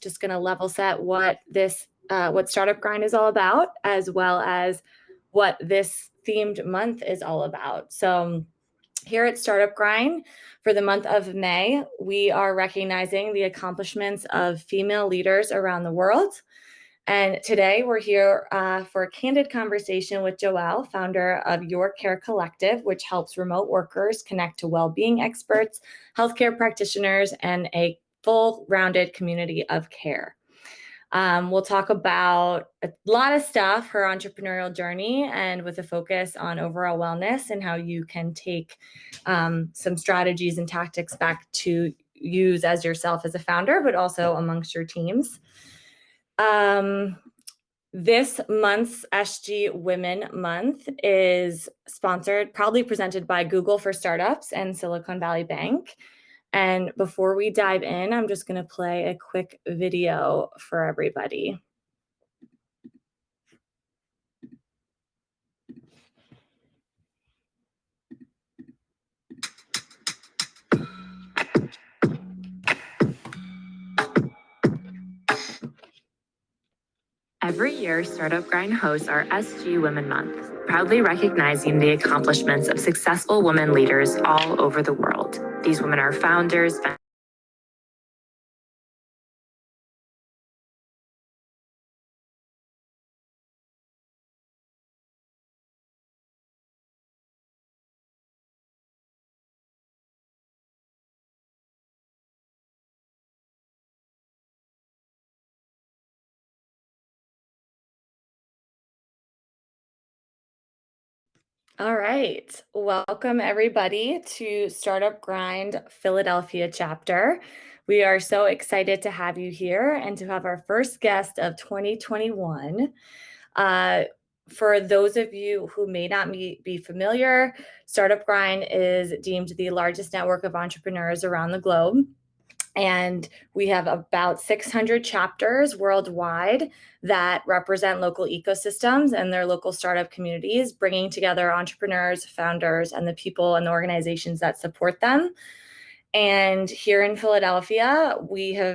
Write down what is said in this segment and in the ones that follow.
just going to level set what Startup Grind is all about, as well as what this themed month is all about. So here at Startup Grind, for the month of May, we are recognizing the accomplishments of female leaders around the world. And today we're here for a candid conversation with Joelle, founder of Your Care Collective, which helps remote workers connect to well-being experts, healthcare practitioners, and a full-rounded community of care. We'll talk about a lot of stuff, her entrepreneurial journey, and with a focus on overall wellness and how you can take some strategies and tactics back to use as yourself as a founder, but also amongst your teams. This month's SG Women Month is proudly presented by Google for Startups and Silicon Valley Bank. And before we dive in, I'm just going to play a quick video for everybody. Every year, Startup Grind hosts our SG Women Month, proudly recognizing the accomplishments of successful women leaders all over the world. These women are founders, All right. Welcome, everybody, to Startup Grind Philadelphia chapter. We are so excited to have you here and to have our first guest of 2021. For those of you who may not be familiar, Startup Grind is deemed the largest network of entrepreneurs around the globe. And we have about 600 chapters worldwide that represent local ecosystems and their local startup communities, bringing together entrepreneurs, founders, and the people and the organizations that support them. And here in Philadelphia,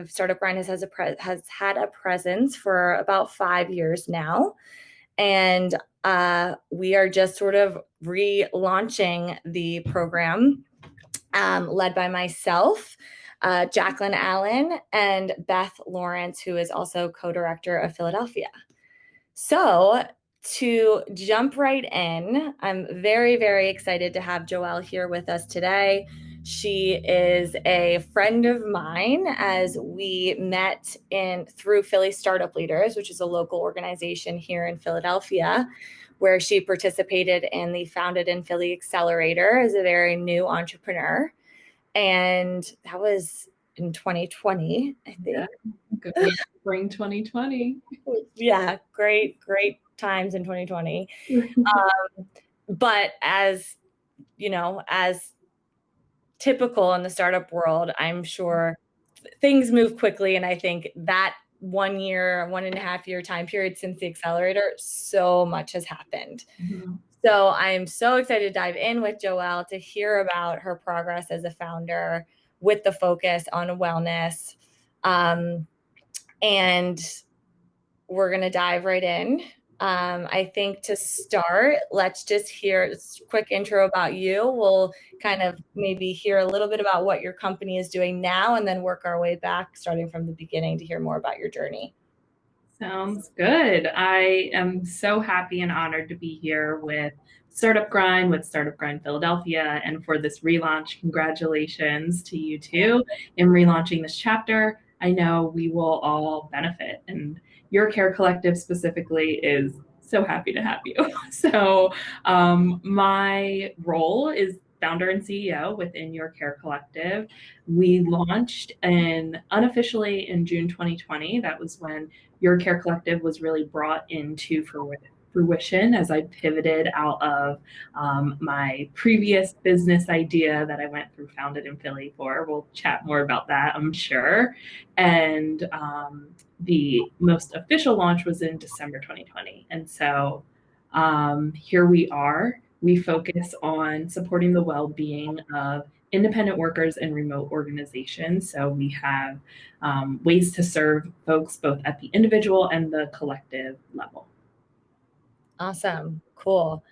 Startup Grind has had a presence for about 5 years now. And we are just sort of relaunching the program led by myself, Jacqueline Allen, and Beth Lawrence, who is also co-director of Philadelphia. So to jump right in, I'm very, very excited to have Joelle here with us today. She is a friend of mine, as we met through Philly Startup Leaders, which is a local organization here in Philadelphia, where she participated in the Founded in Philly Accelerator as a very new entrepreneur. And that was in 2020, I think. Yeah, good spring 2020. Yeah, great times in 2020. But as you know, as typical in the startup world, I'm sure things move quickly. And I think that 1.5 year time period since the accelerator, so much has happened. Mm-hmm. So I'm so excited to dive in with Joelle to hear about her progress as a founder with the focus on wellness. And we're going to dive right in. I think to start, let's just hear a quick intro about you. We'll kind of maybe hear a little bit about what your company is doing now, and then work our way back, starting from the beginning, to hear more about your journey. Sounds good. I am so happy and honored to be here with Startup Grind, with Startup Grind Philadelphia, and for this relaunch. Congratulations to you two in relaunching this chapter. I know we will all benefit, and Your Care Collective specifically is so happy to have you. So my role is founder and CEO within Your Care Collective. We launched unofficially in June 2020. That was when Your Care Collective was really brought into fruition as I pivoted out of my previous business idea that I went through Founded in Philly for. We'll chat more about that, I'm sure. And the most official launch was in December 2020. And so here we are we focus on supporting the well-being of independent workers and remote organizations. So we have ways to serve folks both at the individual and the collective level. Awesome. Cool.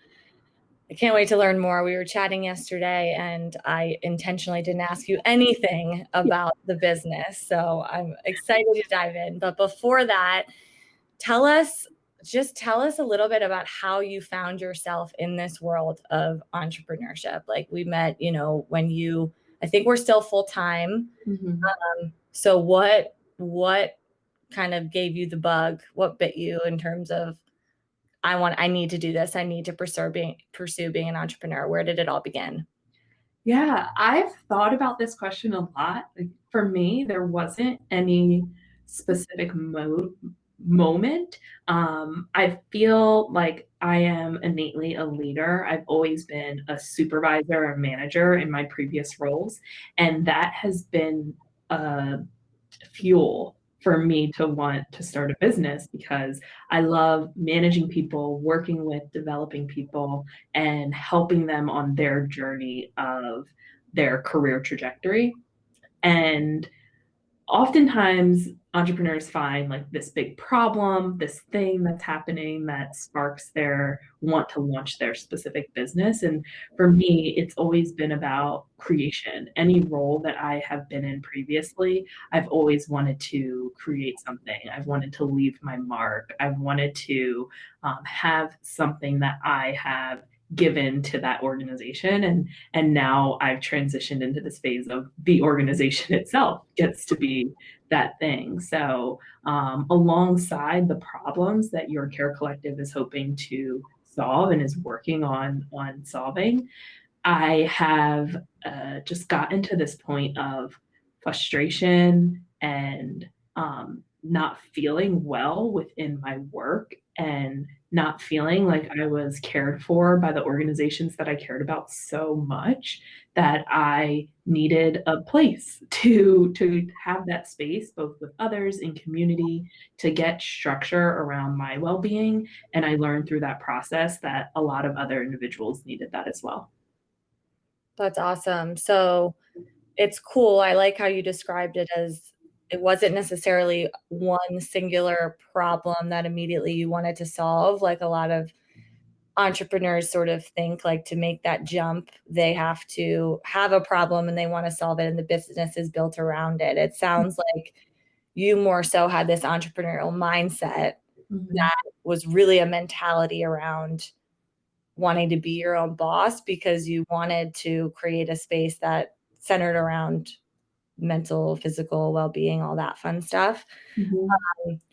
I can't wait to learn more. We were chatting yesterday and I intentionally didn't ask you anything about the business. So I'm excited to dive in. But before that, tell us a little bit about how you found yourself in this world of entrepreneurship. Like we met, I think we're still full-time. So what kind of gave you the bug? What bit you in terms of, I need to do this. I need to pursue being an entrepreneur. Where did it all begin? Yeah, I've thought about this question a lot. Like, for me, there wasn't any specific moment. I feel like I am innately a leader. I've always been a supervisor or manager in my previous roles, and that has been a fuel for me to want to start a business because I love managing people, working with developing people, and helping them on their journey of their career trajectory. And oftentimes entrepreneurs find like this big problem, this thing that's happening that sparks their want to launch their specific business. And for me, it's always been about creation. Any role that I have been in previously, I've always wanted to create something. I've wanted to leave my mark. I've wanted to have something that I have given to that organization, and now I've transitioned into this phase of the organization itself gets to be that thing. So alongside the problems that your care collective is hoping to solve and is working on solving, I have just gotten to this point of frustration and not feeling well within my work and not feeling like I was cared for by the organizations that I cared about so much that I needed a place to have that space both with others in community to get structure around my well-being. And I learned through that process that a lot of other individuals needed that as well. That's awesome. So it's cool. I like how you described it as it wasn't necessarily one singular problem that immediately you wanted to solve. Like a lot of entrepreneurs sort of think like to make that jump, they have to have a problem and they want to solve it and the business is built around it. It sounds like you more so had this entrepreneurial mindset that was really a mentality around wanting to be your own boss because you wanted to create a space that centered around mental, physical well-being, all that fun stuff.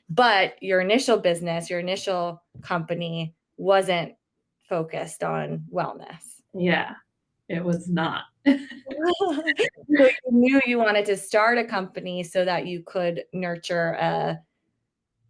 But your initial business, your initial company wasn't focused on wellness. Yeah, it was not. So you knew you wanted to start a company so that you could nurture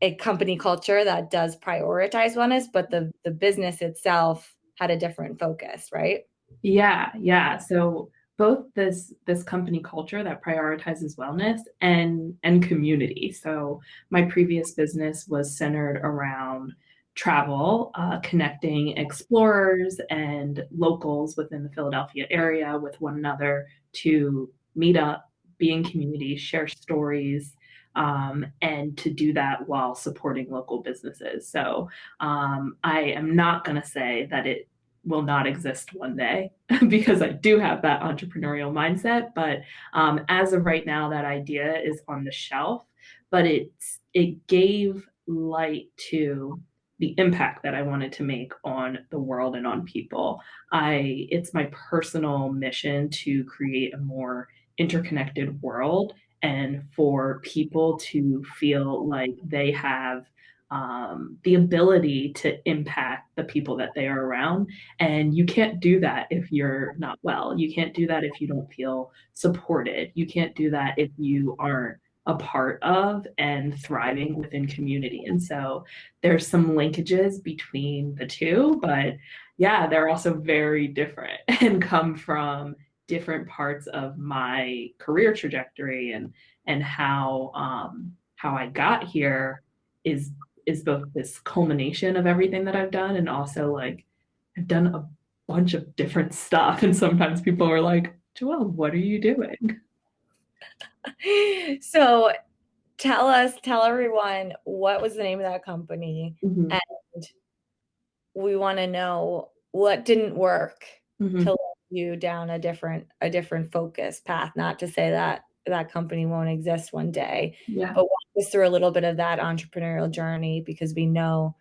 a company culture that does prioritize wellness, but the business itself had a different focus, right? Yeah. So both this company culture that prioritizes wellness and community. So my previous business was centered around travel, connecting explorers and locals within the Philadelphia area with one another to meet up, be in community, share stories, and to do that while supporting local businesses. So I am not going to say that it will not exist one day because I do have that entrepreneurial mindset. But as of right now, that idea is on the shelf. But it gave light to the impact that I wanted to make on the world and on people. It's my personal mission to create a more interconnected world and for people to feel like they have the ability to impact the people that they are around. And you can't do that if you're not well. You can't do that if you don't feel supported. You can't do that if you aren't a part of and thriving within community. And so there's some linkages between the two, but yeah, they're also very different and come from different parts of my career trajectory, and how I got here is both this culmination of everything that I've done and also like I've done bunch of different stuff. And sometimes people are like, Joelle, what are you doing? So tell everyone, what was the name of that company? Mm-hmm. And we want to know what didn't work Mm-hmm. to lead you down a different focus path. Not to say that that company won't exist one day, Yeah. but walk us through a little bit of that entrepreneurial journey, because we know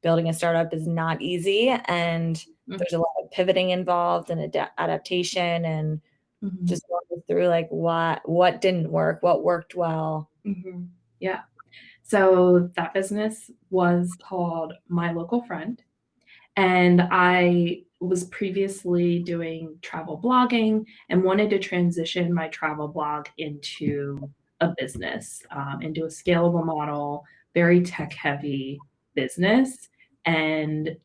building a startup is not easy, and there's a lot of pivoting involved and adaptation, and Mm-hmm. just walk us through like what didn't work, what worked well. Mm-hmm. Yeah. So that business was called My Local Friend. And I was previously doing travel blogging and wanted to transition my travel blog into a business, into a scalable model, very tech heavy business. And,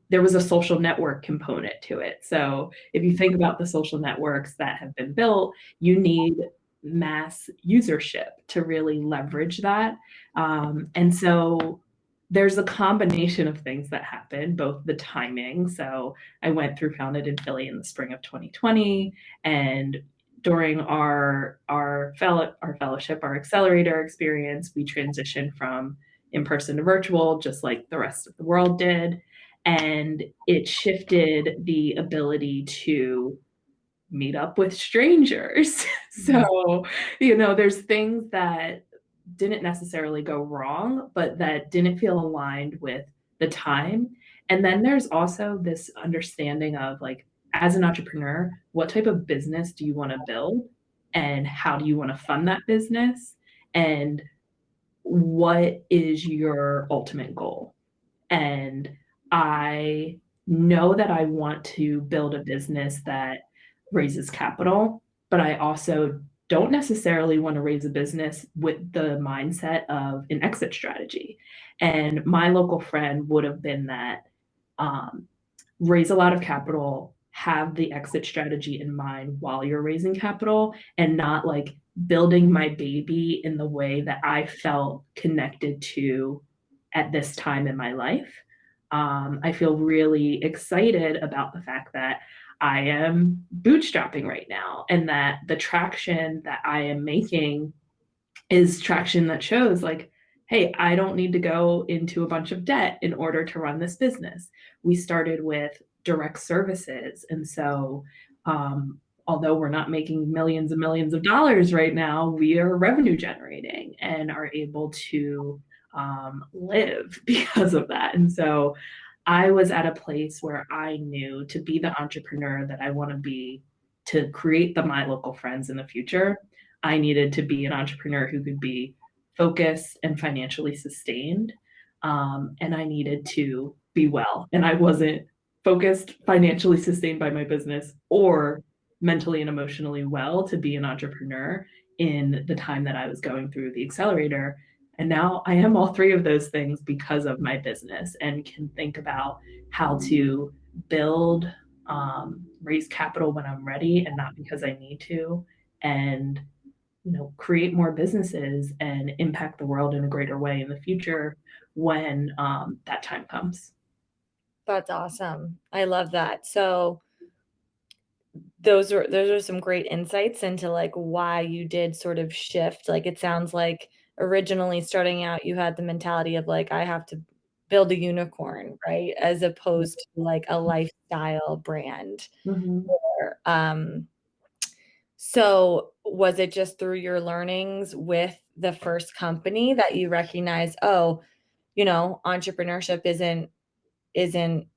there was a social network component to it. So if you think about the social networks that have been built, you need mass usership to really leverage that. And so there's a combination of things that happen, both the timing. So I went through Founded in Philly in the spring of 2020, and during our fellowship, our accelerator experience, we transitioned from in-person to virtual, just like the rest of the world did. And it shifted the ability to meet up with strangers. So, there's things that didn't necessarily go wrong, but that didn't feel aligned with the time. And then there's also this understanding of like, as an entrepreneur, what type of business do you want to build? And how do you want to fund that business? And what is your ultimate goal? And I know that I want to build a business that raises capital, but I also don't necessarily want to raise a business with the mindset of an exit strategy. And My Local Friend would have been that, um, raise a lot of capital, have the exit strategy in mind while you're raising capital, and not like building my baby in the way that I felt connected to at this time in my life. I feel really excited about the fact that I am bootstrapping right now, and that the traction that I am making is traction that shows like, hey, I don't need to go into a bunch of debt in order to run this business. We started with direct services. And so, although we're not making millions and millions of dollars right now, we are revenue generating and are able to live because of that. And so, I was at a place where I knew to be the entrepreneur that I want to be, to create the My Local Friends in the future, I needed to be an entrepreneur who could be focused and financially sustained. And I needed to be well. And I wasn't focused, financially sustained by my business, or mentally and emotionally well to be an entrepreneur in the time that I was going through the accelerator. And now I am all three of those things because of my business, and can think about how to build, raise capital when I'm ready and not because I need to, and create more businesses and impact the world in a greater way in the future when that time comes. That's awesome. I love that. So those are some great insights into like why you did sort of shift. Like it sounds like originally starting out you had the mentality of like I have to build a unicorn, right? As opposed to like a lifestyle brand. Mm-hmm. Or, so was it just through your learnings with the first company that you recognized, oh, entrepreneurship isn't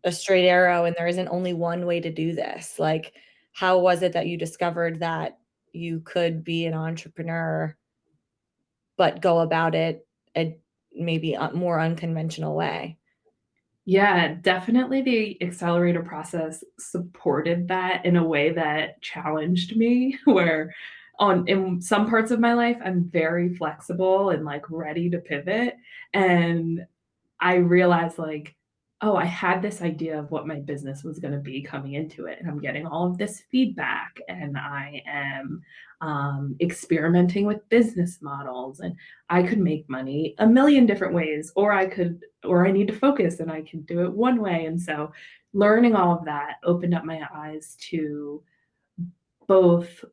a straight arrow and there isn't only one way to do this? Like, how was it that you discovered that you could be an entrepreneur, but go about it a maybe a more unconventional way? Yeah, definitely the accelerator process supported that in a way that challenged me, where in some parts of my life I'm very flexible and like ready to pivot. And I realized like, oh, I had this idea of what my business was going to be coming into it, and I'm getting all of this feedback, and I am experimenting with business models, and I could make money a million different ways, or I need to focus and I can do it one way. And so learning all of that opened up my eyes to both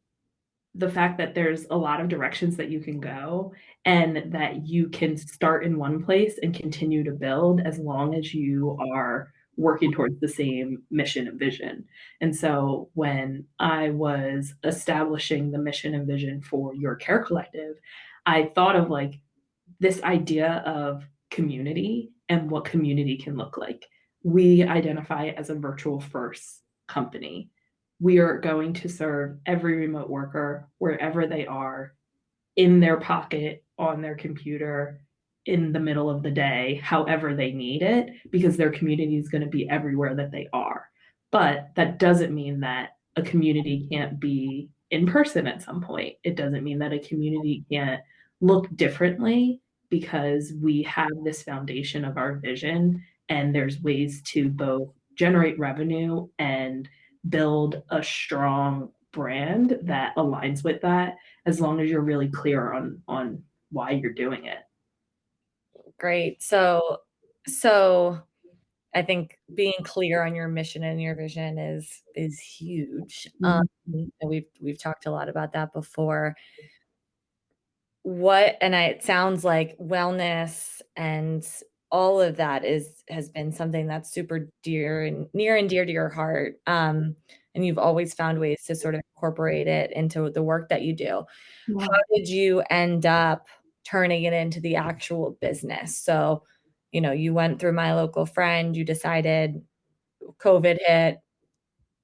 the fact that there's a lot of directions that you can go and that you can start in one place and continue to build as long as you are working towards the same mission and vision. And so when I was establishing the mission and vision for Your Care Collective, I thought of like this idea of community and what community can look like. We identify as a virtual first company. We are going to serve every remote worker wherever they are, in their pocket, on their computer, in the middle of the day, however they need it, because their community is going to be everywhere that they are. But that doesn't mean that a community can't be in person at some point. It doesn't mean that a community can't look differently because we have this foundation of our vision, and there's ways to both generate revenue and build a strong brand that aligns with that, as long as you're really clear on why you're doing it. Great. So I think being clear on your mission and your vision is huge. And we've talked a lot about that before. It sounds like wellness and all of that has been something that's super dear and near and dear to your heart. And you've always found ways to sort of incorporate it into the work that you do. Yeah. How did you end up turning it into the actual business? So, you went through My Local Friend, you decided COVID hit,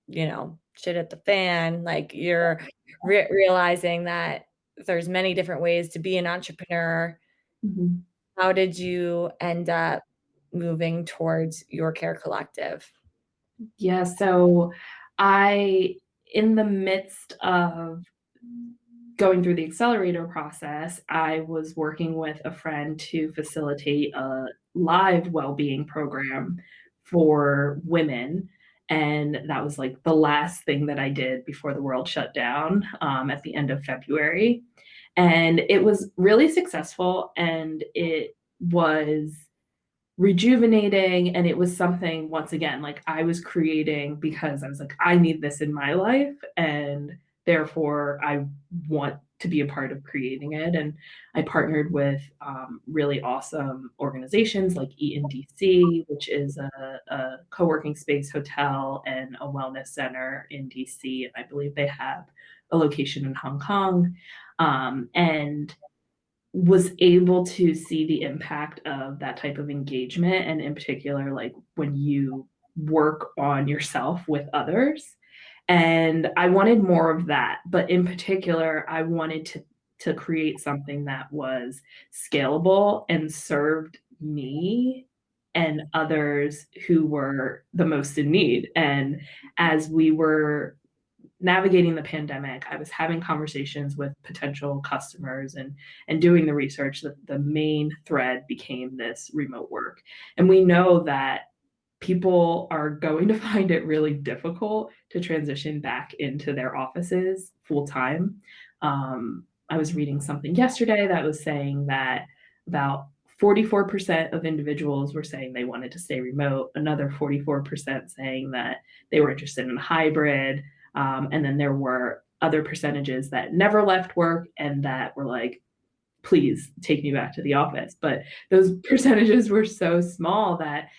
shit at the fan, like you're realizing that there's many different ways to be an entrepreneur. Mm-hmm. How did you end up moving towards Your Care Collective? Yeah, so in the midst of going through the accelerator process, I was working with a friend to facilitate a live well-being program for women. And that was like the last thing that I did before the world shut down at the end of February. And it was really successful, and it was rejuvenating, and it was something, once again, like I was creating because I was like, I need this in my life, and therefore I want to be a part of creating it. And I partnered with really awesome organizations like ENDC, which is a co-working space, hotel, and a wellness center in DC, and I believe they have a location in Hong Kong. And was able to see the impact of that type of engagement, and in particular, like when you work on yourself with others. And I wanted more of that, but in particular, I wanted to create something that was scalable and served me and others who were the most in need. And as we were navigating the pandemic, I was having conversations with potential customers and doing the research. That the main thread became this remote work. And we know that people are going to find it really difficult to transition back into their offices full time. I was reading something yesterday that was saying that about 44% of individuals were saying they wanted to stay remote, another 44% saying that they were interested in hybrid. And then there were other percentages that never left work and that were like, please take me back to the office. But those percentages were so small that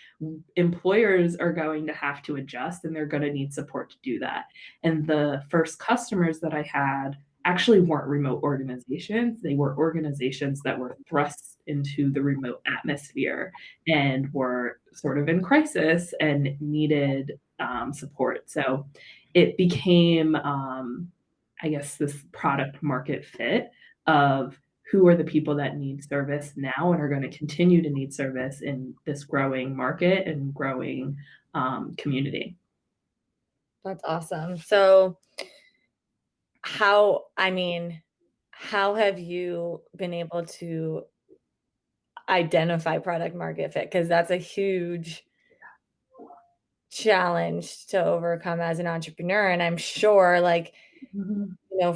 employers are going to have to adjust, and they're going to need support to do that. And the first customers that I had actually weren't remote organizations. They were organizations that were thrust into the remote atmosphere and were sort of in crisis and needed support. So it became, I guess, this product market fit of who are the people that need service now and are going to continue to need service in this growing market and growing community. That's awesome. So how have you been able to identify product market fit? Because that's a huge challenge to overcome as an entrepreneur. And I'm sure, like,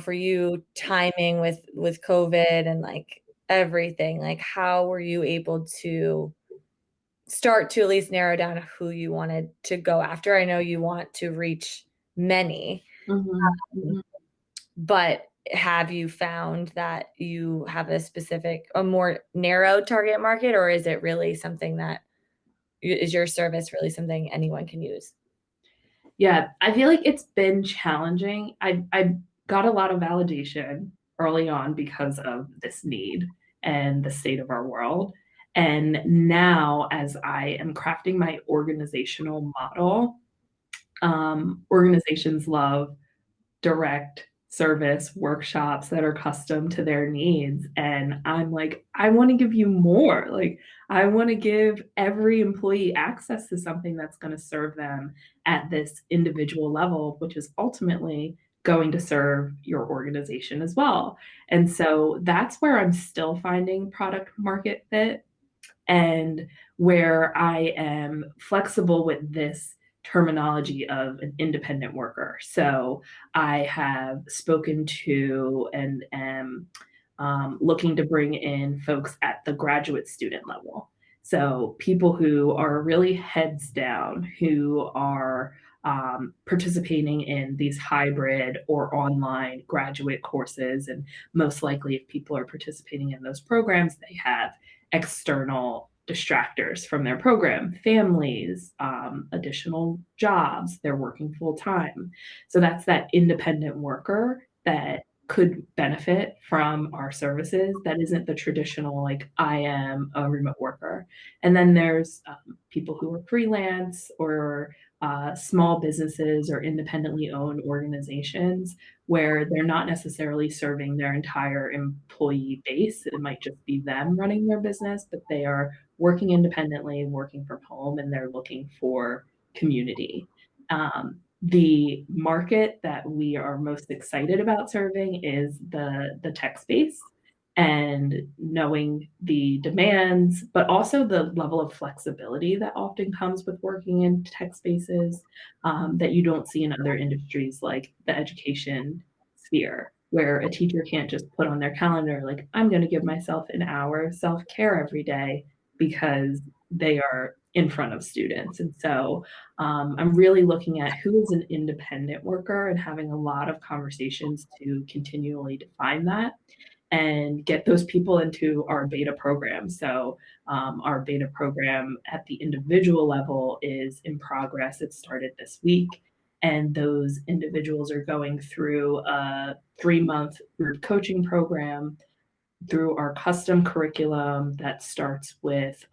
for you, timing with COVID and like everything, like how were you able to start to at least narrow down who you wanted to go after? I know you want to reach many, but have you found that you have a more narrow target market, or is it really something that is your service really something anyone can use? Yeah, I feel like it's been challenging. I got a lot of validation early on because of this need and the state of our world. And now, as I am crafting my organizational model, organizations love direct service workshops that are custom to their needs. And I'm like, I want to give you more. Like, I want to give every employee access to something that's going to serve them at this individual level, which is ultimately going to serve your organization as well. And so that's where I'm still finding product market fit, and where I am flexible with this terminology of an independent worker. So I have spoken to and am looking to bring in folks at the graduate student level. So people who are really heads down, who are participating in these hybrid or online graduate courses. And most likely, if people are participating in those programs, they have external distractors from their program, families, additional jobs, they're working full time. So that's that independent worker that could benefit from our services that isn't the traditional, like, I am a remote worker. And then there's people who are freelance or small businesses or independently owned organizations where they're not necessarily serving their entire employee base. It might just be them running their business, but they are working independently, working from home, and they're looking for community. The market that we are most excited about serving is the tech space, and knowing the demands, but also the level of flexibility that often comes with working in tech spaces, that you don't see in other industries like the education sphere, where a teacher can't just put on their calendar, like, I'm going to give myself an hour of self care every day because they are in front of students. And so I'm really looking at who is an independent worker and having a lot of conversations to continually define that and get those people into our beta program. So our beta program at the individual level is in progress. It started this week. And those individuals are going through a 3-month group coaching program through our custom curriculum that starts with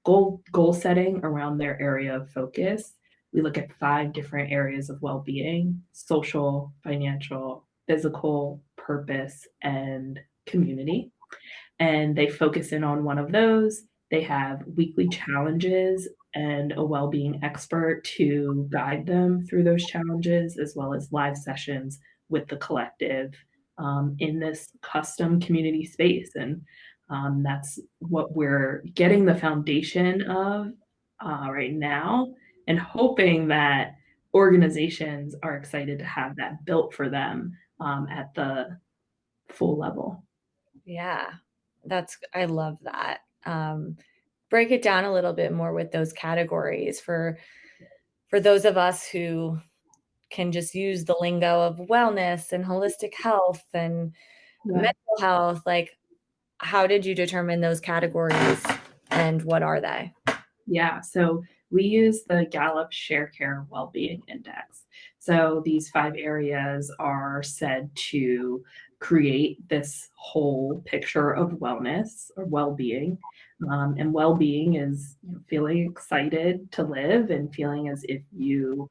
goal setting around their area of focus. We look at 5 different areas of well-being: social, financial, physical, purpose, and community. And they focus in on one of those. They have weekly challenges and a well-being expert to guide them through those challenges, as well as live sessions with the collective in this custom community space. And that's what we're getting the foundation of right now, and hoping that organizations are excited to have that built for them at the full level. Yeah, I love that. Break it down a little bit more with those categories for those of us who can just use the lingo of wellness and holistic health and Yeah. mental health. Like, how did you determine those categories and what are they? Yeah, so we use the Gallup Share Care Wellbeing Index. So these 5 areas are said to create this whole picture of wellness or well-being. And well-being is feeling excited to live and feeling as if you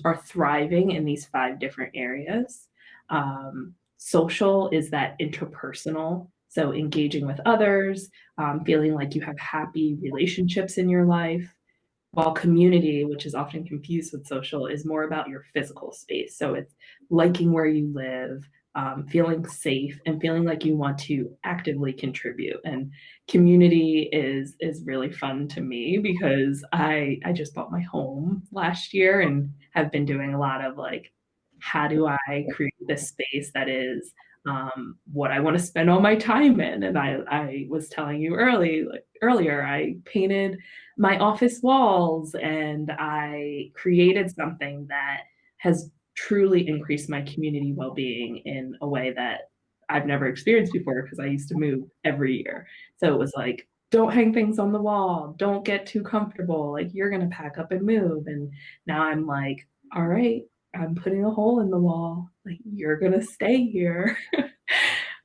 are thriving in these 5 different areas. Social is that interpersonal, so engaging with others, feeling like you have happy relationships in your life, while community, which is often confused with social, is more about your physical space. So it's liking where you live, feeling safe, and feeling like you want to actively contribute. And community is really fun to me because I just bought my home last year and have been doing a lot of, like, how do I create this space that is what I want to spend all my time in. And I was telling you earlier, I painted my office walls and I created something that has truly increased my community well-being in a way that I've never experienced before because I used to move every year. So it was like, don't hang things on the wall, don't get too comfortable, like you're going to pack up and move. And now I'm like, all right, I'm putting a hole in the wall, like you're going to stay here.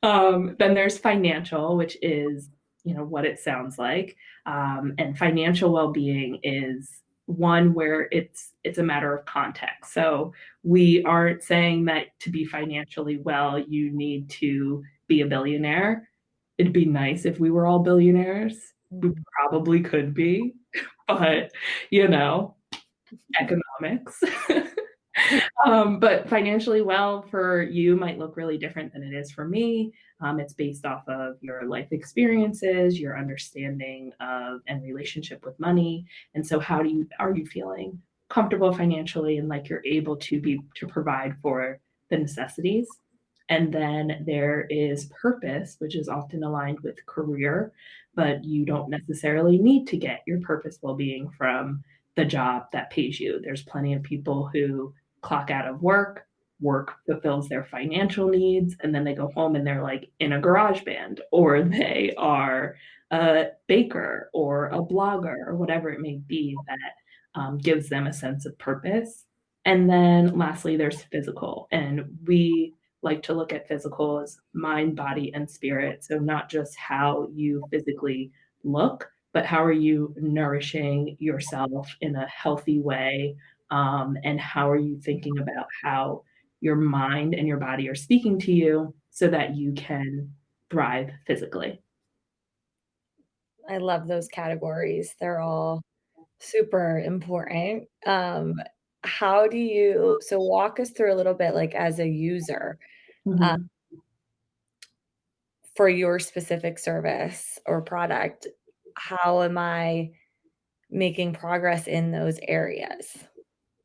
Then there's financial, which is, what it sounds like. And financial well-being is one where it's a matter of context. So we aren't saying that to be financially well, you need to be a billionaire. It'd be nice if we were all billionaires. We probably could be, but economics. But financially well for you might look really different than it is for me. It's based off of your life experiences, your understanding of and relationship with money. And so are you feeling comfortable financially and like you're able to provide for the necessities? And then there is purpose, which is often aligned with career, but you don't necessarily need to get your purpose well-being from the job that pays you. There's plenty of people who clock out of work, work fulfills their financial needs, and then they go home and they're like in a garage band, or they are a baker or a blogger or whatever it may be that gives them a sense of purpose. And then lastly, there's physical. And we like to look at physical as mind, body, and spirit. So not just how you physically look, but how are you nourishing yourself in a healthy way? And how are you thinking about how your mind and your body are speaking to you so that you can thrive physically? I love those categories. They're all super important. So walk us through a little bit, like as a user, uh, Mhm. for your specific service or product, how am I making progress in those areas?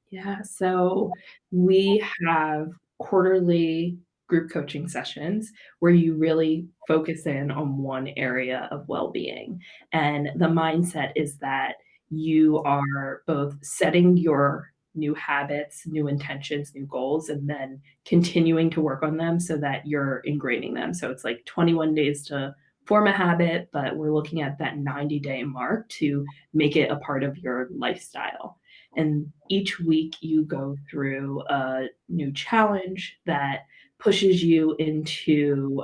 Yeah, so we have quarterly group coaching sessions where you really focus in on one area of well-being. And the mindset is that you are both setting your new habits, new intentions, new goals, and then continuing to work on them so that you're ingraining them. So it's like 21 days to form a habit, but we're looking at that 90-day mark to make it a part of your lifestyle. And each week you go through a new challenge that pushes you into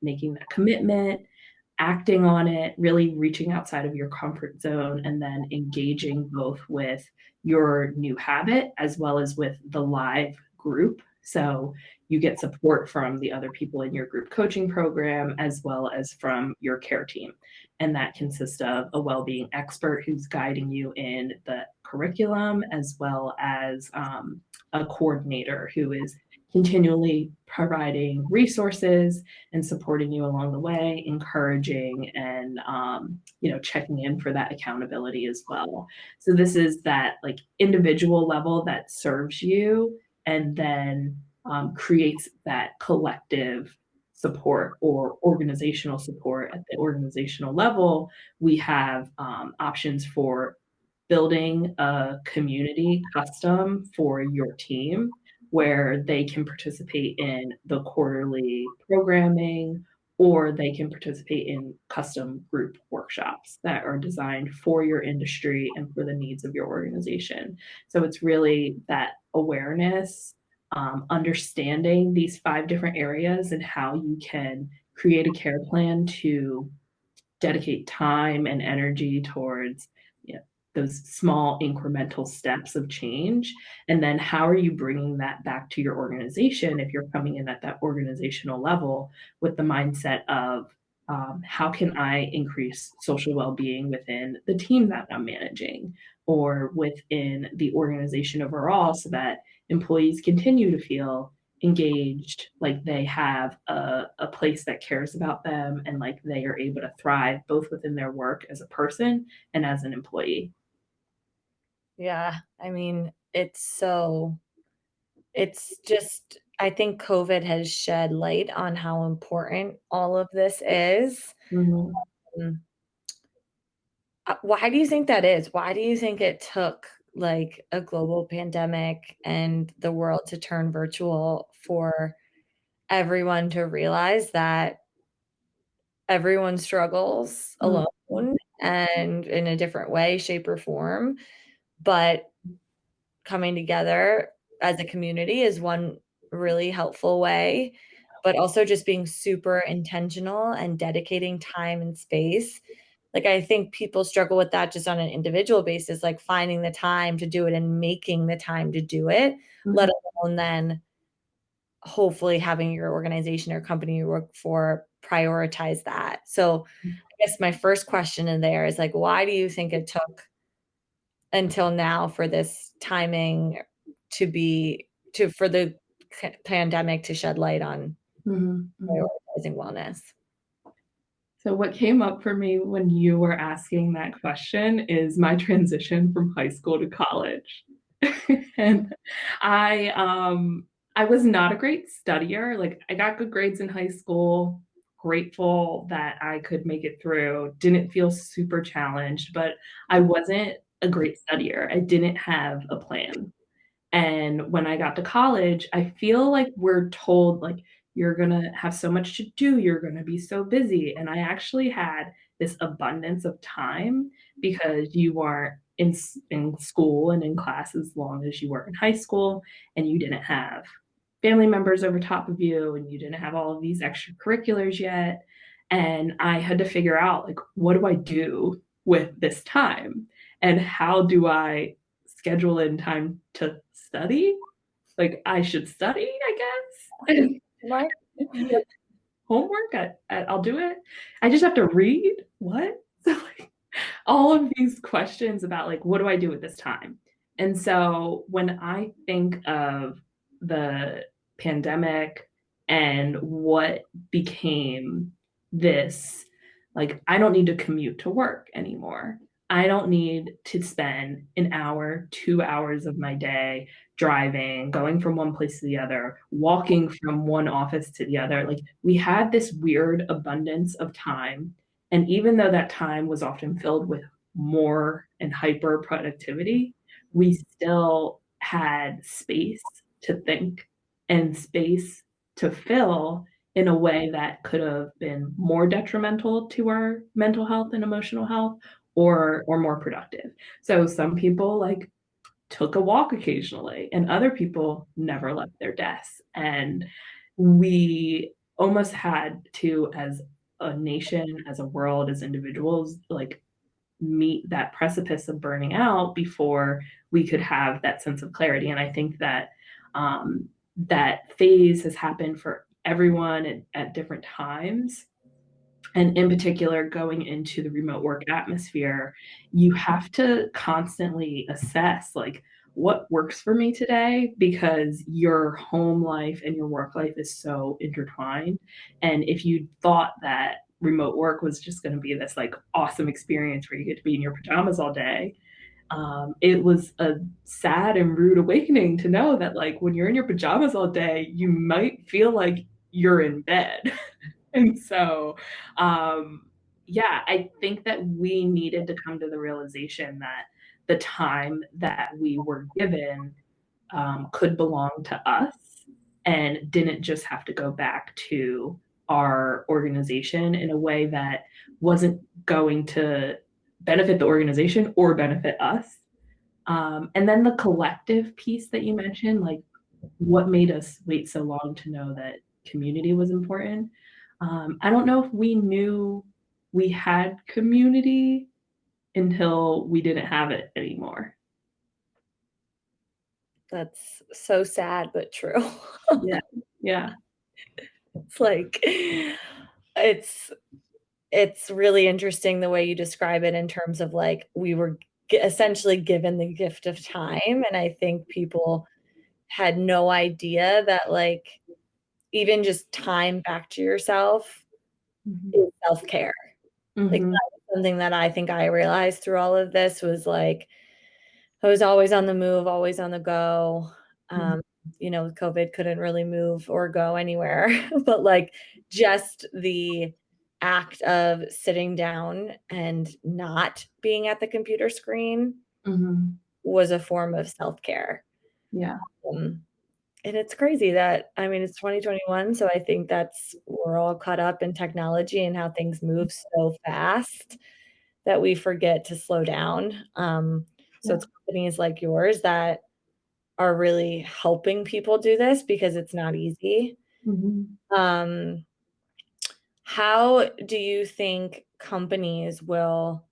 making that commitment, acting on it, really reaching outside of your comfort zone, and then engaging both with your new habit as well as with the live group. So you get support from the other people in your group coaching program as well as from your care team. And that consists of a well-being expert who's guiding you in the curriculum, as well as a coordinator who is continually providing resources and supporting you along the way, encouraging and checking in for that accountability as well. So this is that like individual level that serves you and then creates that collective support or organizational support at the organizational level. We have options for building a community custom for your team where they can participate in the quarterly programming or they can participate in custom group workshops that are designed for your industry and for the needs of your organization. So it's really that awareness, understanding these 5 different areas and how you can create a care plan to dedicate time and energy towards those small incremental steps of change. And then how are you bringing that back to your organization if you're coming in at that organizational level with the mindset of how can I increase social well-being within the team that I'm managing or within the organization overall so that employees continue to feel engaged, like they have a place that cares about them and like they are able to thrive both within their work as a person and as an employee. Yeah, I mean, it's just I think COVID has shed light on how important all of this is. Mhm. Mm. Why do you think that is? Why do you think it took, like, a global pandemic and the world to turn virtual for everyone to realize that everyone struggles Mhm. alone and in a different way, shape, or form, but coming together as a community is one really helpful way, but also just being super intentional and dedicating time and space. Like, I think people struggle with that just on an individual basis, like finding the time to do it and making the time to do it, let Mhm. alone then hopefully having your organization or company you work for prioritize that. So, I guess my first question in there is like, why do you think it took until now for this timing for the pandemic to shed light on Mhm. Mhm. prioritizing wellness? So what came up for me when you were asking that question is my transition from high school to college. And I I was not a great studier. Like I got good grades in high school, grateful that I could make it through. Didn't feel super challenged, but I wasn't a great studier. I didn't have a plan. And when I got to college, I feel like we're told, like, you're gonna have so much to do, you're gonna be so busy. And I actually had this abundance of time because you weren't in school and in class as long as you were in high school, and you didn't have family members over top of you, and you didn't have all of these extracurriculars yet. And I had to figure out, like, what do I do with this time? And how do I schedule in time to study? Like, I should study, I guess. Right? And homework, I'll do it. I just have to read? What? So, like, all of these questions about, like, what do I do with this time? And so when I think of the pandemic and what became this, like, I don't need to commute to work anymore. I don't need to spend an hour, 2 hours of my day driving, going from one place to the other, walking from one office to the other. Like, we had this weird abundance of time. And even though that time was often filled with more and hyper productivity, we still had space to think and space to fill in a way that could have been more detrimental to our mental health and emotional health, or more productive. So some people like took a walk occasionally, and other people never left their desks. And we almost had to, as a nation, as a world, as individuals, like meet that precipice of burning out before we could have that sense of clarity. And I think that that phase has happened for everyone at different times. And in particular, going into the remote work atmosphere, you have to constantly assess, like, what works for me today, because your home life and your work life is so intertwined. And if you thought that remote work was just going to be this like awesome experience where you get to be in your pajamas all day, it was a sad and rude awakening to know that, like, when you're in your pajamas all day, you might feel like you're in bed. And so, um, yeah, I think that we needed to come to the realization that the time that we were given could belong to us and didn't just have to go back to our organization in a way that wasn't going to benefit the organization or benefit us. And then the collective piece that you mentioned, like, what made us wait so long to know that community was important. I don't know if we knew we had community until we didn't have it anymore. That's so sad, but true. Yeah. Yeah. It's like it's it's really interesting the way you describe it in terms of, like, we were essentially given the gift of time, and I think people had no idea that, like, even just time back to yourself Mhm. is self-care. Like, Mhm. that was something that I think I realized through all of this was, like, I was always on the move, always on the go, Mhm. COVID couldn't really move or go anywhere, but like just the act of sitting down and not being at the computer screen was a form of self-care. Yeah. And it's crazy that, I mean, it's 2021, so I think we're all caught up in technology and how things move so fast that we forget to slow down. So it's companies like yours that are really helping people do this because it's not easy. Um, how do you think companies will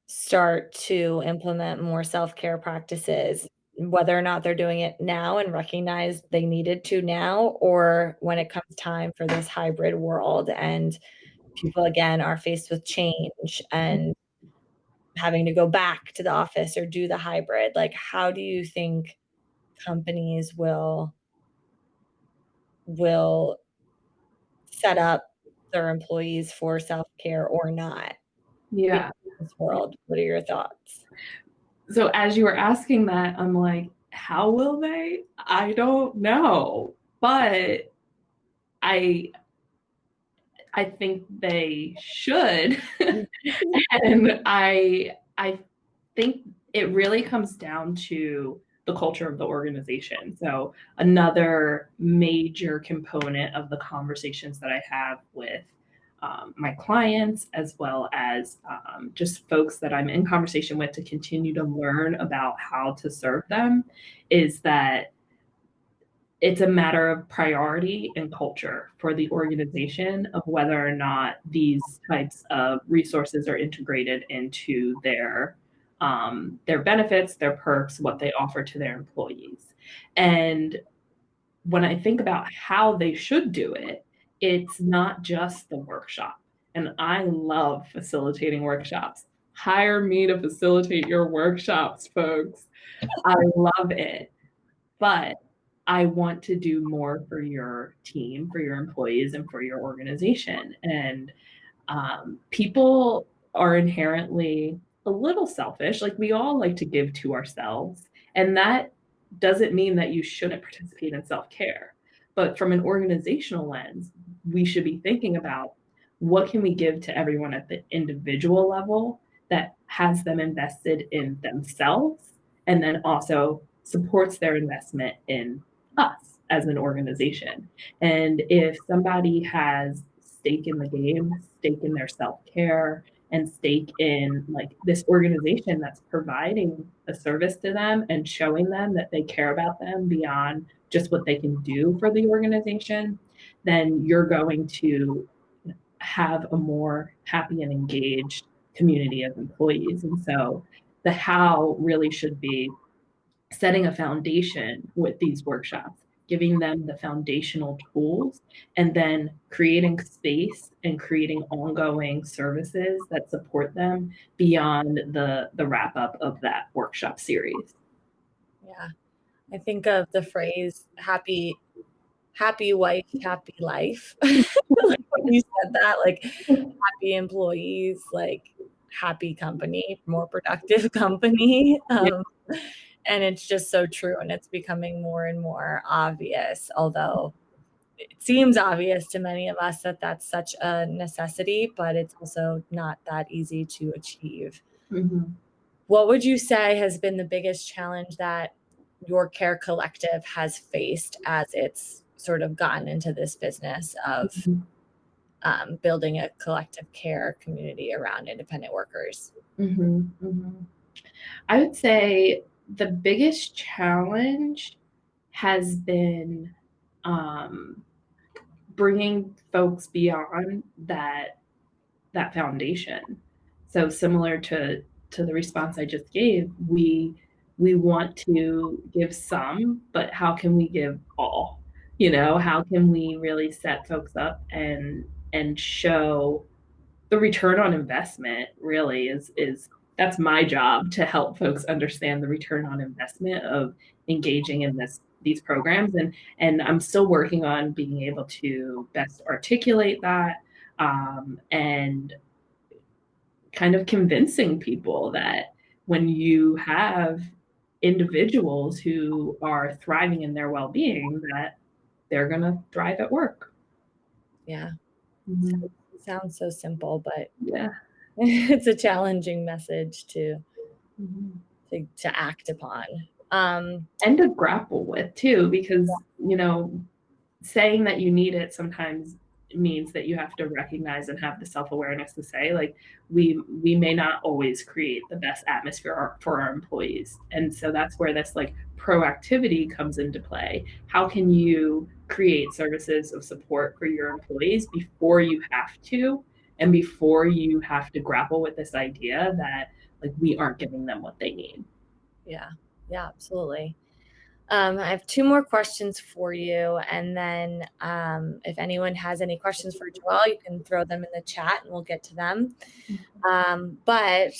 start to implement more self-care practices, whether or not they're doing it now and recognize they needed to now, or when it comes time for this hybrid world and people again are faced with change and having to go back to the office or do the hybrid? Like, how do you think companies will set up their employees for self-care or not in Yeah. this world? What are your thoughts? So as you were asking that, I'm like, how will they? I don't know. But I think they should. And I think it really comes down to the culture of the organization. So another major component of the conversations that I have with my clients, as well as just folks that I'm in conversation with to continue to learn about how to serve them, is that it's a matter of priority and culture for the organization of whether or not these types of resources are integrated into their benefits, their perks, what they offer to their employees. And when I think about how they should do it, it's not just the workshop. And I love facilitating workshops. Hire me to facilitate your workshops, folks. I love it. But I want to do more for your team, for your employees, and for your organization. And people are inherently a little selfish. Like we all like to give to ourselves. And that doesn't mean that you shouldn't participate in self care. But from an organizational lens, we should be thinking about what can we give to everyone at the individual level that has them invested in themselves and then also supports their investment in us as an organization. And if somebody has stake in the game, stake in their self-care, and stake in like this organization that's providing a service to them and showing them that they care about them beyond just what they can do for the organization, then you're going to have a more happy and engaged community of employees. And so the how really should be setting a foundation with these workshops, giving them the foundational tools, and then creating space and creating ongoing services that support them beyond the wrap up of that workshop series. Yeah. I think of the phrase happy wife, happy life. Like when you said that, like happy employees, like happy company, more productive company. And it's just so true. And it's becoming more and more obvious, although it seems obvious to many of us that that's such a necessity, but it's also not that easy to achieve. What would you say has been the biggest challenge that your care collective has faced as it's sort of gotten into this business of building a collective care community around independent workers? I would say the biggest challenge has been bringing folks beyond that foundation. So similar to the response I just gave, we want to give some, but how can we give all? How can we really set folks up and show the return on investment really is that's my job, to help folks understand the return on investment of engaging in these programs. And I'm still working on being able to best articulate that, and kind of convincing people that when you have individuals who are thriving in their well-being, that they're going to thrive at work. Yeah. Mm-hmm. Sounds so simple, but yeah, it's a challenging message to act upon. And to grapple with too, because, saying that you need it sometimes means that you have to recognize and have the self-awareness to say, like, we may not always create the best atmosphere for our employees. And so that's where this like proactivity comes into play. How can you create services of support for your employees before you have to, and before you have to grapple with this idea that like we aren't giving them what they need? Yeah, absolutely. I have 2 more questions for you, and then if anyone has any questions for Joelle, you can throw them in the chat and we'll get to them. But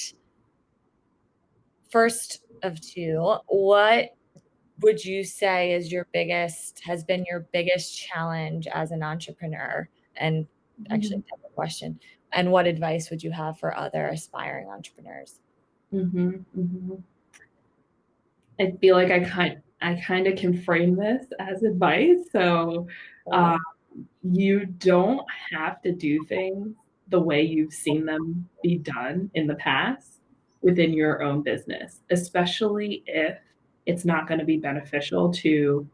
first of 2, what would you say has been your biggest challenge as an entrepreneur? And actually, type of question. And what advice would you have for other aspiring entrepreneurs? I feel like I kind of can frame this as advice. So you don't have to do things the way you've seen them be done in the past within your own business, especially if it's not going to be beneficial to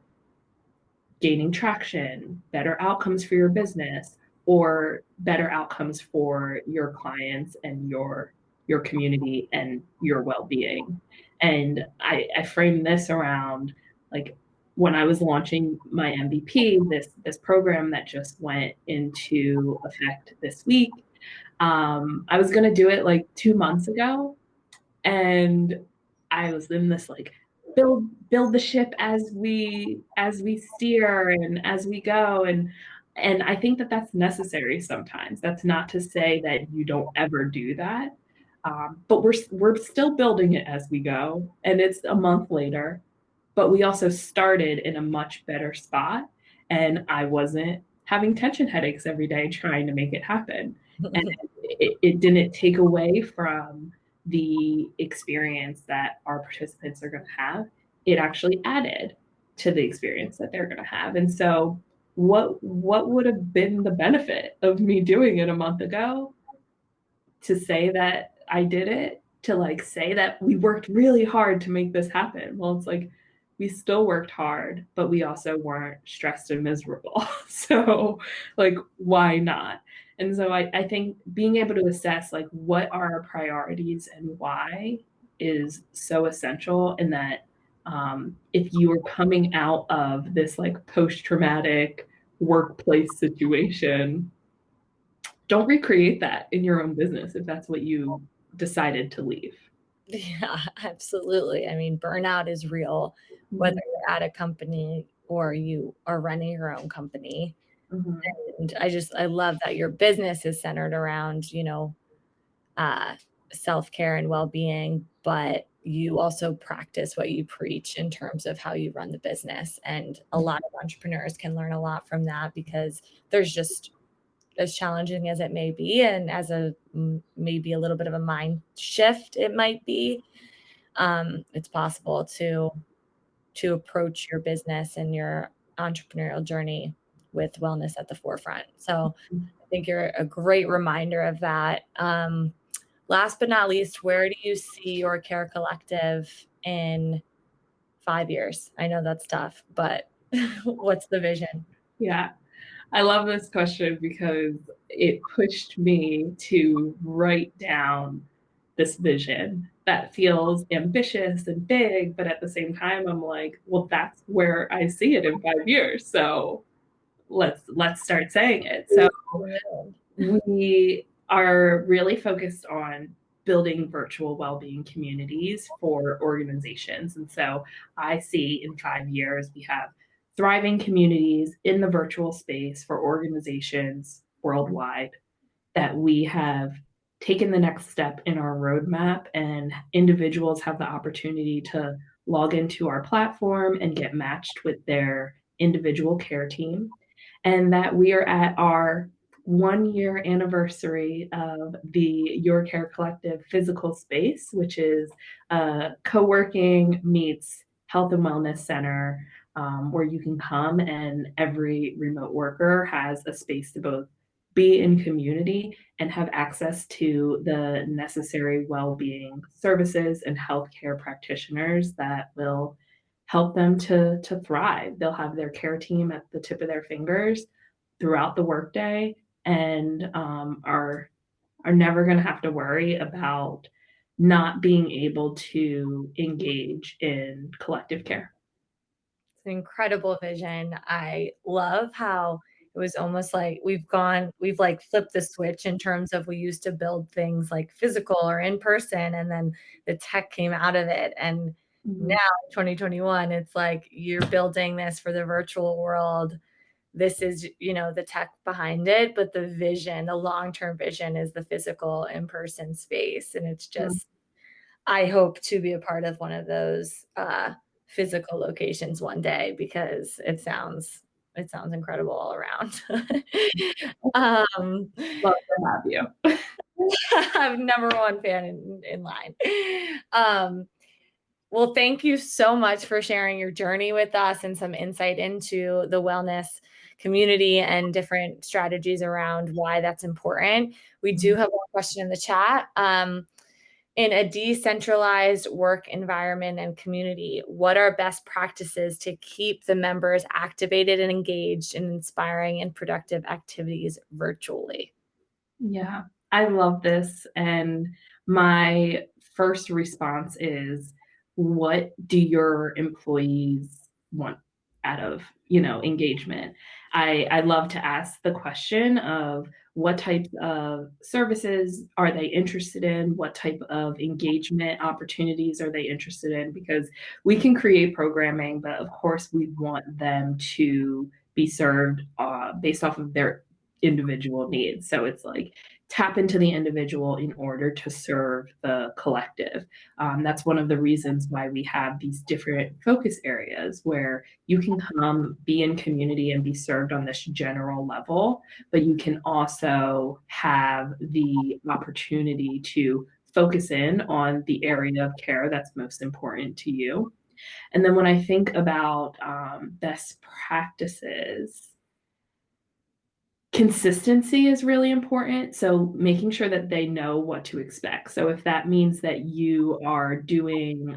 gaining traction, better outcomes for your business, or better outcomes for your clients and your community and your well-being. And I frame this around like when I was launching my MVP, this program that just went into effect this week. I was going to do it like 2 months ago, and I was in this like build the ship as we steer and as we go, and I think that that's necessary sometimes. That's not to say that you don't ever do that, but we're still building it as we go, and it's a month later, but we also started in a much better spot, and I wasn't having tension headaches every day trying to make it happen, and it didn't take away from the experience that our participants are going to have. It actually added to the experience that they're going to have. And so what would have been the benefit of me doing it a month ago? To say that I did it, to like say that we worked really hard to make this happen. Well, it's like we still worked hard, but we also weren't stressed and miserable. So like, why not? And so I think being able to assess like what are our priorities and why is so essential. In that if you are coming out of this like post-traumatic workplace situation, don't recreate that in your own business if that's what you decided to leave. Yeah, absolutely. I mean, burnout is real, whether you're at a company or you are running your own company. And I love that your business is centered around, self-care and well-being, but you also practice what you preach in terms of how you run the business. And a lot of entrepreneurs can learn a lot from that, because there's just, as challenging as it may be, and as maybe a little bit of a mind shift it might be, it's possible to approach your business and your entrepreneurial journey with wellness at the forefront. So I think you're a great reminder of that. Last but not least, where do you see your Care Collective in 5 years? I know that's tough, but what's the vision? Yeah, I love this question because it pushed me to write down this vision that feels ambitious and big, but at the same time, I'm like, well, that's where I see it in 5 years. So let's start saying it. So we are really focused on building virtual well-being communities for organizations. And so I see in 5 years, we have thriving communities in the virtual space for organizations worldwide, that we have taken the next step in our roadmap, and individuals have the opportunity to log into our platform and get matched with their individual care team, and that we are at our 1 year anniversary of the Your Care Collective physical space, which is a co-working meets health and wellness center, where you can come and every remote worker has a space to both be in community and have access to the necessary well-being services and healthcare practitioners that will help them to thrive. They'll have their care team at the tip of their fingers throughout the workday, and are never going to have to worry about not being able to engage in collective care. It's an incredible vision. I love how it was almost like we've like flipped the switch in terms of we used to build things like physical or in person, and then the tech came out of it. And now Mhm. in 2021, it's like you're building this for the virtual world. This is, the tech behind it, but the vision, the long-term vision is the physical in-person space. And it's Mm. just, I hope to be a part of one of those physical locations one day because it sounds incredible all around. um, Love to have you. I'm number one fan in line. Um, well, thank you so much for sharing your journey with us and some insight into the wellness community and different strategies around why that's important. We do have one question in the chat. In a decentralized work environment and community, what are best practices to keep the members activated and engaged in inspiring and productive activities virtually? Yeah, I love this. And my first response is, what do your employees want out of, engagement? I love to ask the question of what types of services are they interested in? What type of engagement opportunities are they interested in? Because we can create programming, but of course we want them to be served based off of their individual needs. So it's like tap into the individual in order to serve the collective. That's one of the reasons why we have these different focus areas where you can come, be in community, and be served on this general level, but you can also have the opportunity to focus in on the area of care that's most important to you. And then when I think about best practices, consistency is really important. So making sure that they know what to expect. So if that means that you are doing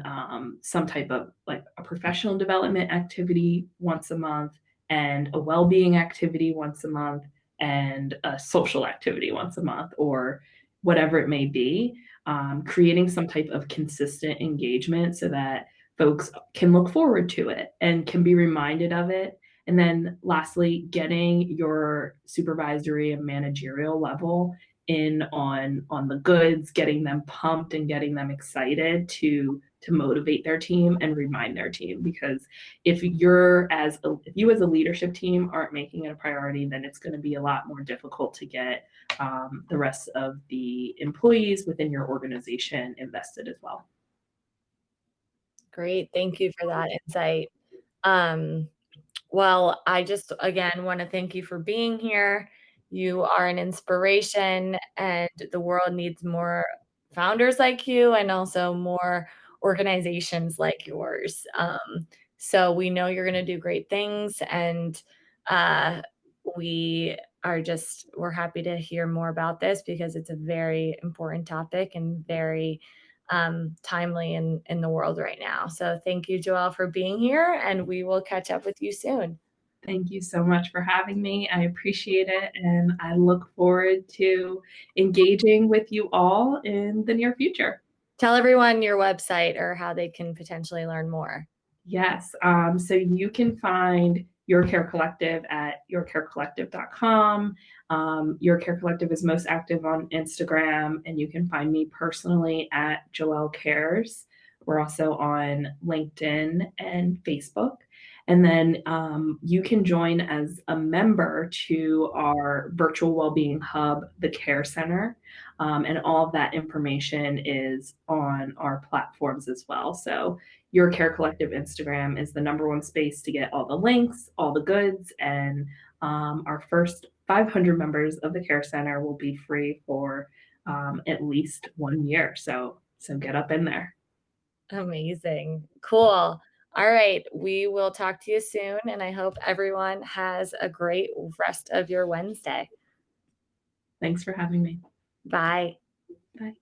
some type of like a professional development activity once a month and a well-being activity once a month and a social activity once a month or whatever it may be, creating some type of consistent engagement so that folks can look forward to it and can be reminded of it. And then lastly, getting your supervisory and managerial level in on the goods, getting them pumped and getting them excited to motivate their team and remind their team. Because if you as a leadership team aren't making it a priority, then it's going to be a lot more difficult to get the rest of the employees within your organization invested as well. Great. Thank you for that insight. Um, Well, I just, again, want to thank you for being here. You are an inspiration, and the world needs more founders like you and also more organizations like yours. So we know you're going to do great things, and uh, we're happy to hear more about this because it's a very important topic and very timely in the world right now. So thank you, Joelle, for being here, and we will catch up with you soon. Thank you so much for having me. I appreciate it, and I look forward to engaging with you all in the near future. Tell everyone your website or how they can potentially learn more. Yes. So you can find Your Care Collective at yourcarecollective.com. Your Care Collective is most active on Instagram, and you can find me personally at Joelle Cares. We're also on LinkedIn and Facebook. And then you can join as a member to our virtual wellbeing hub, the Care Center. And all of that information is on our platforms as well. So Your Care Collective Instagram is the number one space to get all the links, all the goods, and our first 500 members of the Care Center will be free for at least 1 year. So get up in there. Amazing. Cool. All right. We will talk to you soon. And I hope everyone has a great rest of your Wednesday. Thanks for having me. Bye. Bye.